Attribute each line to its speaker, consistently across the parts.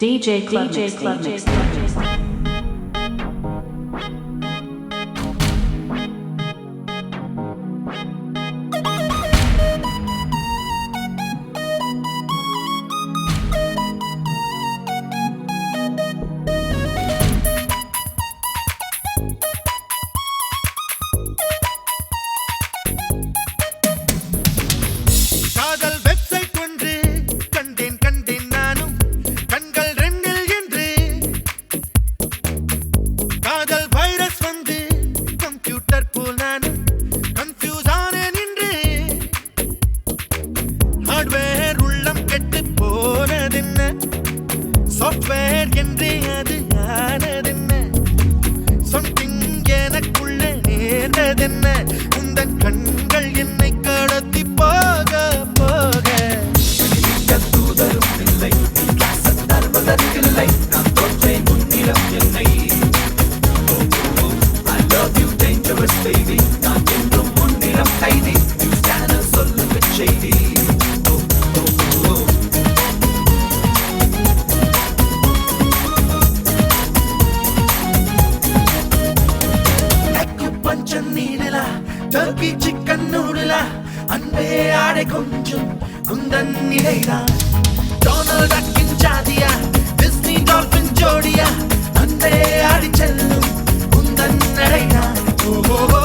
Speaker 1: DJ Club Mix.
Speaker 2: Software என்றே அது ஆனதென்ன something எனக்குள்ளே நேர்ந்ததென்ன உந்தன் கண்கள் என்னை கடத்தி போக போக தூதரும் இல்லை தருவதற்கில்லை நான் தோற்றேன் முன்னிடம் என்னை I love you dangerous baby நான் என்றும் முன்னிடம் கைதி ஸ்கேனர் சொல்லுங்க செய்தி Turkey chicken noodle அன்பே ஆடை கொஞ்சம் குந்தன் நிலைதான் டொனால்ட் டக்கின் ஜாதியா டிஸ்னி டால்பின் ஜோடியா அன்பே ஆடி செல்லும் குந்தன் நடைதான் ஓஹோ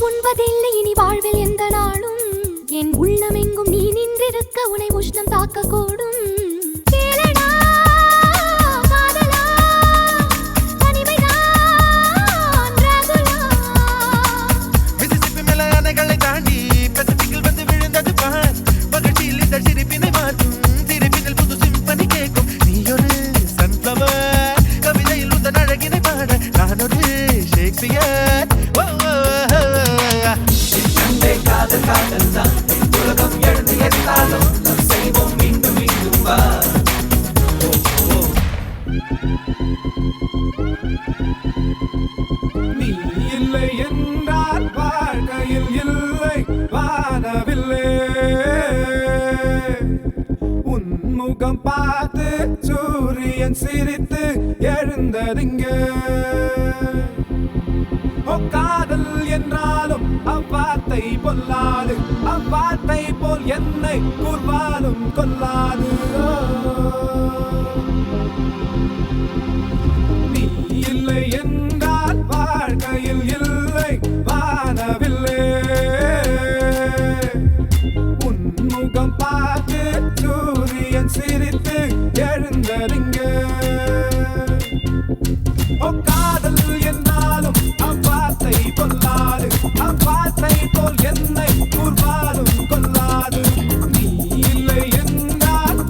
Speaker 3: உண்பதில்லை இனி வாழ்வில் எந்த நாளும் என் உள்ளமெங்கும் நீ நின்றிருக்க உனை உஷ்ணம் தாக்க கூடும்
Speaker 2: உலகம் எழுந்து எத்தாலும் நம் செய்வோம் மீண்டும் மீண்டும் வா
Speaker 4: நீ இல்லை என்றால் வாழ்க்கையில் இல்லை வானவில்லை உன்முகம் பார்த்து சூரியன் சிரித்து எழுந்ததிங்க காதல் என்றாலும் அவ்வார்த்தை பொல்லாது அவ்வார்த்தை போல் என்னை கூர்வாலும் கொல்லாது நீ இல்லை என்றால் வாழ்க்கையில் இல்லை வானவில்லை உன்முகம் பார்த்து சூரியன் சிரித்து எழுந்தறிங்க காதல் என்றாலும் அவ்வார்த்தை பொல்லாது அவ்வார்த்தை போல் என்னை கூர்வாலும் கொல்லாது நீ இல்லை என்றால்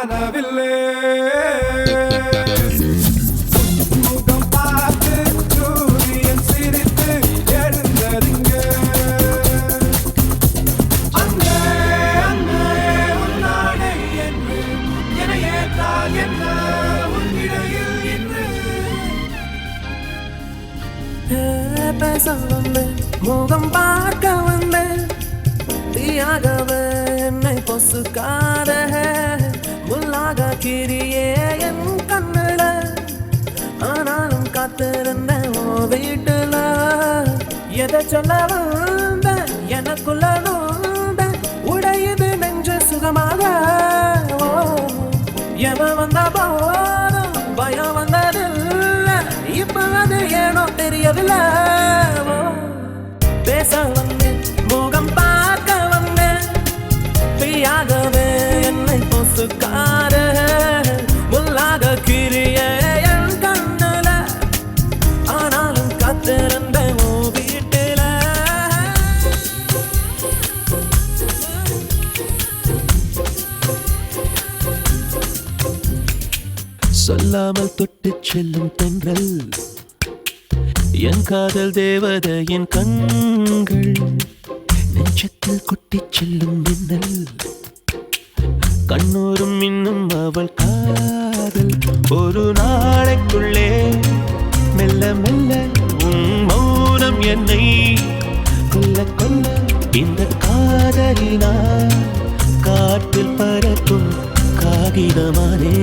Speaker 4: வானவில்லே முகம் பார்த்து சூரியன் சிரித்து எழுந்ததுங்க அங்கே அங்கே உன்னாடை என்று என ஏற்றால் என்ன உன்னிடையில் இன்று
Speaker 5: பேச வந்தேன் முகம் பார்க்க வந்தேன் தீயாகவே என்னை பொசுக்காத முள்ளாக கிரியே என் கண்ணுல ஆனாலும் காத்திருந்தேன் ஓ வீட்டுல எதை சொல்ல வந்த எனக்குள்ள நோந்த உடையுது நெஞ்சு சுகமாக ஓ எவன் வந்த போதும் பயம் வந்ததில்லை இப்ப அது ஏனோ தெரியவில்லை பேச வந்தேன் முகம் பார்க்க வந்தேன் தீயாகவே என்னை பொசுக்காத முள்ளாக கிரிய என் கண்ணுல ஆனாலும் காத்திருந்த ஓ வீட்டுல
Speaker 6: சொல்லாமல் தொட்டு செல்லும் தென்றல் என் காதல் தேவதையின் கண்கள் நெஞ்சத்தில் கொட்டிச் செல்லும் மின்னல் கண்ணூரும் இன்னும் அவள் காதல் ஒரு நாளைக்குள்ளே மெல்ல மெல்ல உன் மௌனம் என்னை கொல்ல கொல்ல இந்த காதலினால் காற்றில் பறக்கும் காகிதமானே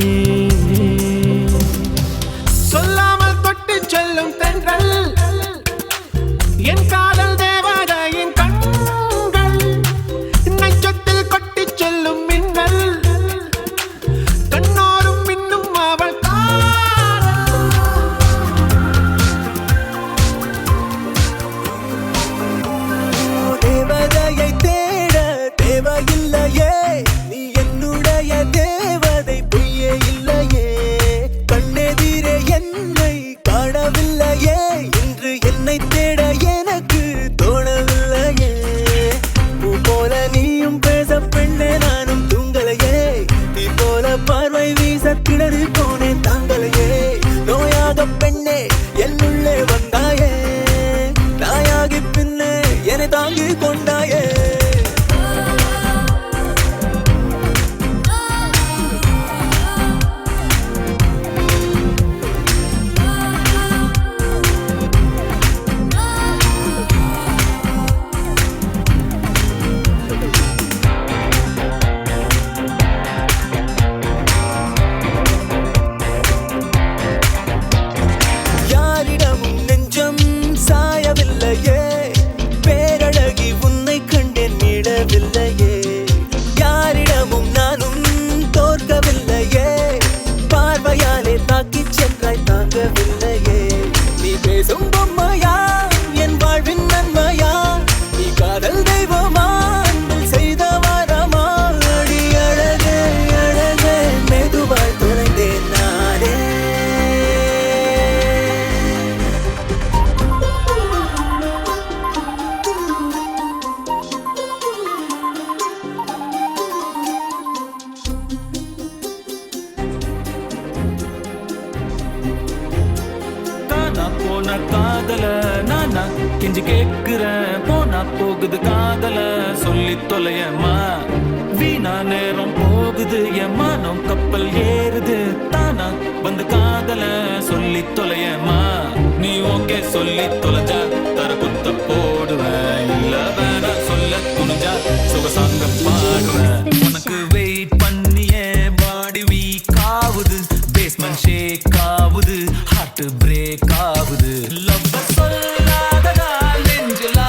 Speaker 5: சொல்லாமல் தொட்டு செல்லும் தென்றல் என் காதல் தேவதையின் கண்கள் நெஞ்சத்தில் கொட்டிச் செல்லும் மின்னல் கண்ணோரும் இன்னும் அவள்
Speaker 7: தேவதையை தேட தேவையில்லையே நீ என்னுடைய தேவதை பொய்யே இல்லையே கண்ணெதிரே என்னை காணவில்லையே இன்று என்னை தேட எனக்கு தோணவில்லையே பூ போல நீயும் பேச பெண்ணே நானும் தூங்கலையே தீ போல பார்வை வீச கிணறி போனேன் தாங்கலையே நோயாக பெண்ணே என்னுள்ளே வந்தாயே நாயாகி பின்னே என்னை தாங்கி கொண்டாயே யாரிடமும் நெஞ்சம் சாயவில்லையே பேரழகி உன்னை கண்டேன் மீளவில்லையே யாரிடமும் நானும் தோற்கவில்லையே பார்வையாலே தாக்கிச் சென்றாய் தாங்கவில்லையே நீ பேசும் பொம்மையா என் வாழ்வின் நன்மையா நீ காதல் தெய்வமா அன்பில் செய்த வரமா அடி அழகே அழகே மெதுவாய் தொலைந்தேன் நானே
Speaker 2: தானா போன காதல நானா கெஞ்சி கேக்குறேன் போனா போகுது காதல சொல்லி தொலையம்மா வீணா நேரம் போகுது என் மானம் கப்பல் ஏறுது தானா வந்து காதல சொல்லி தொலையம்மா நீ ஓகே சொல்லி தொலைஞ்சா தர குத்த போடுவேன் இல்ல வேணா சொல்ல துணிஞ்சா சுகசாங்க பாடுவேன் உனக்கு வெயிட் பண்ணியே பாடி வீக் ஆகுது பேஸ்மெண்ட் ஷேக் ஆகுது ஹார்ட் பிரேக் ஆகுது லவ் சொல்லாததால் நெஞ்சில்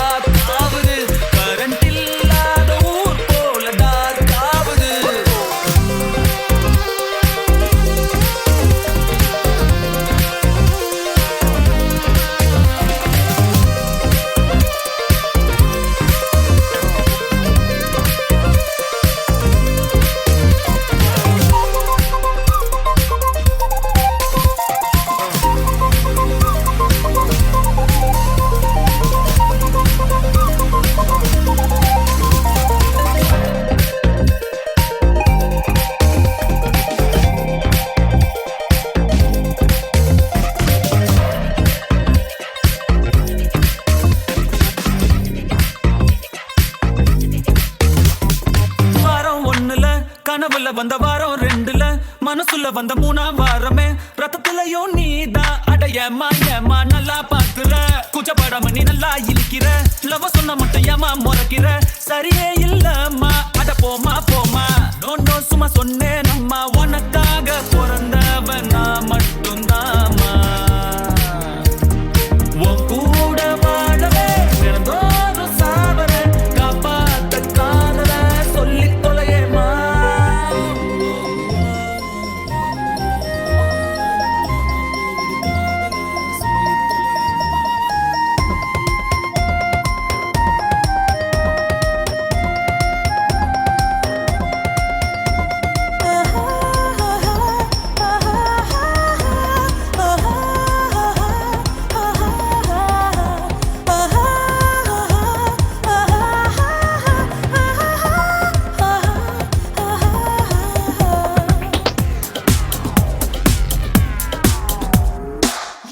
Speaker 2: ஆகுது கரண்ட் இல்லாத ஊர் போல டார்க் ஆகுது வந்த வாரம் 2ல மனசுல வந்த 3ஆம் வாரமே ரத்தத்திலையும் நீதான் அட ஏமா ஏமா நல்லா பாக்குற கூச்சப்படாம நீ நல்லா இழிக்கிற லவ சொன்ன மட்டும் ஏமா முறைக்கிற சரியே இல்லம்மா அட போமா போமா நோ நோ சும்மா சொன்னேன் அம்மா உனக்காக பிறந்தவன் நான் மட்டும்தாம்மா உன் கூட வாழவே பிறந்தோறும் சாவர காப்பாத்த காதல சொல்லி தொலையேமா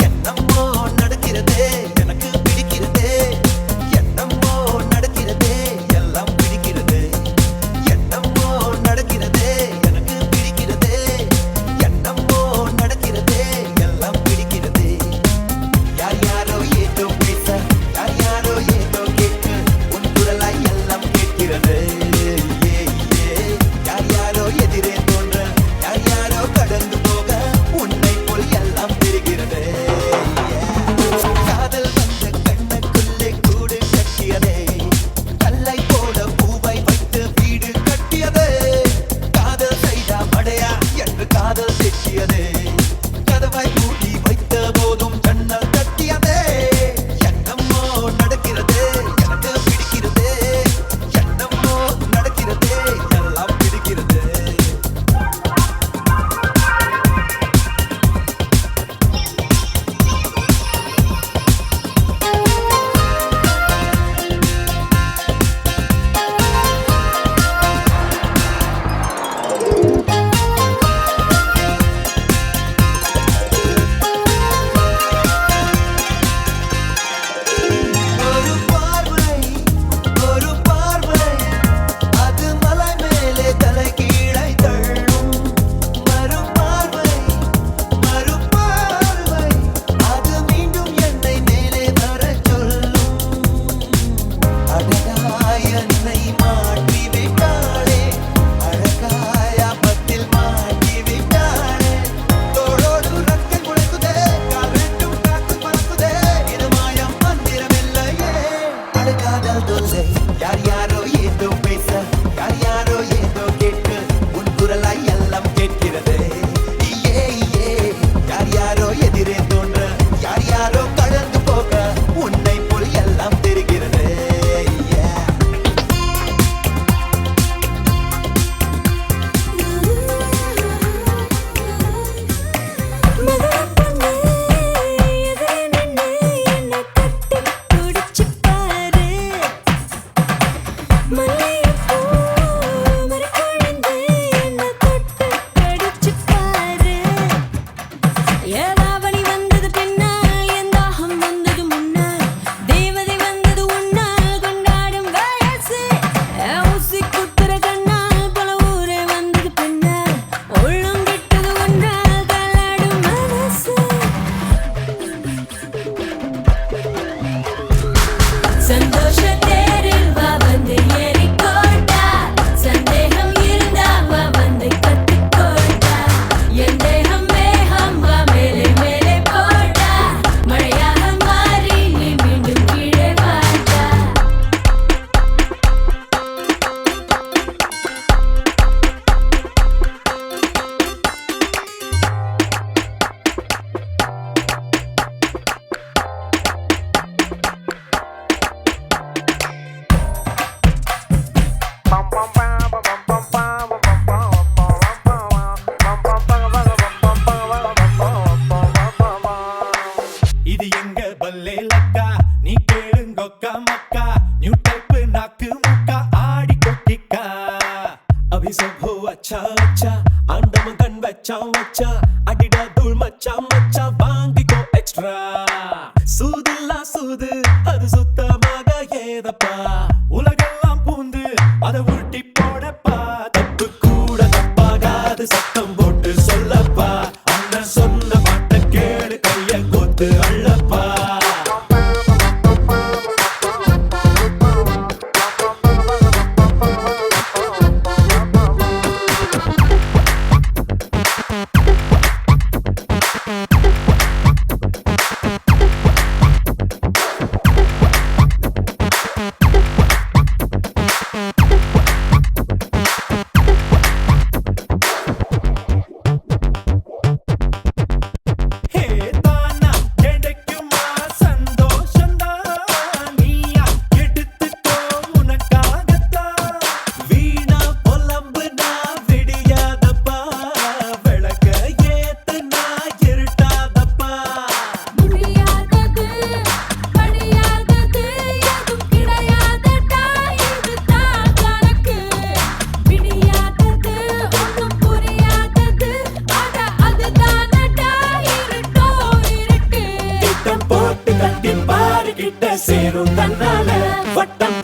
Speaker 7: என்னமோ நடக்கிறதே எனக்கு பிடிக்கிறதே என்னமோ நடக்கிறதே எல்லாம் பிடிக்கிறதே என்னமோ நடக்கிறதே எனக்கு பிடிக்கிறதே என்னமோ நடக்கிறதே எல்லாம் பிடிக்கிறதே யார் யாரோ ஏதோ பேச யார் யாரோ ஏதோ கேட்க உன் குரலாய் எல்லாம் கேட்கிறது யார் யாரோ எதிரே தோன்ற யார் யாரோ கடந்து போக உன்னை போல் எல்லாம் தெரிகிறது காதல் வந்த கண்ணுக்குள்ளே கூடு கட்டியதே கல்லை போல பூவை வைத்து வீடு கட்டியதே காதல் செய்தா மடையா என்று காதல் தெற்றியதே கதவை மூடி வைத்த போதும் ஜன்னல் தட்டியதே என்னமோ நடக்கிறதே எனக்கு பிடிக்கிறதே என்னமோ நடக்கிறதே எல்லாம் பிடிக்கிறதே ஒரு பார்வை அது மலை மேலே தலை கீழை தள்ளும் மறு பார்வை அது மீண்டும் என்னை மேலே வரச் சொல்லும் அழகாய் என்னை மாட்டி விட்டாளே அழகாய் அப்பத்தில் மாட்டி விட்டாளே தோளோடு ரத்தம் குழைக்குதே கால் ரெண்டும் காத்து பறக்குதே இது மாயம் மந்திரமில்லையே அழகாதல் தொல்லை யார் யாரோ ஏதோ பேச யார் யாரோ ஏதோ கேட்க உன் குரலாய் எல்லாம் கேட்கிறது யார் யாரோ எதிரே தோன்ற யார் யாரோ கடந்து போக உன்னை போல் எல்லாம் தெரிகிறது
Speaker 3: ஏதாவணி வந்தது பின்னால் என் தாகம் வந்தது முன்னால் தேவதை வந்தது உன்னால் கொண்டாடும் வயசு ஊசி குத்துற கண்ணால் பல ஊரே வந்தது பின்னால் உள்ளம் கிட்டது ஒன்றால் தள்ளாடும் மனசு சந்தோஷ தேரில் வா வந்து ஏறிக்கோட்டா சந்தேகம் இருந்தா வா வந்து கத்துக்கோட்டா என் தேகம் மேகம் வா மேலே மேலே போட்டா மழையாக மாறி நீ மீண்டும் கீழே வாட்டா
Speaker 6: இது எங்க பல்லே லக்கா நீ கேளுங்கொக்கா மக்கா நியூ டைப் நாக்கு முக்கா ஆடி கொட்டிக்கா அபி சபோ அச்சா அச்சா ஆண்டவன் கண் வச்சான் வச்சா அடிடா தூள் மச்சான் மச்சான் வாங்கிக்கோ எக்ஸ்ட்ரா சூதில்லா சூது அது சுத்தமாக ஏதப்பா உலகெல்லாம் பூந்து அதை உருட்டி போடப்பா தப்பு கூட தப்பாக சேரும் தன்னால வட்டம்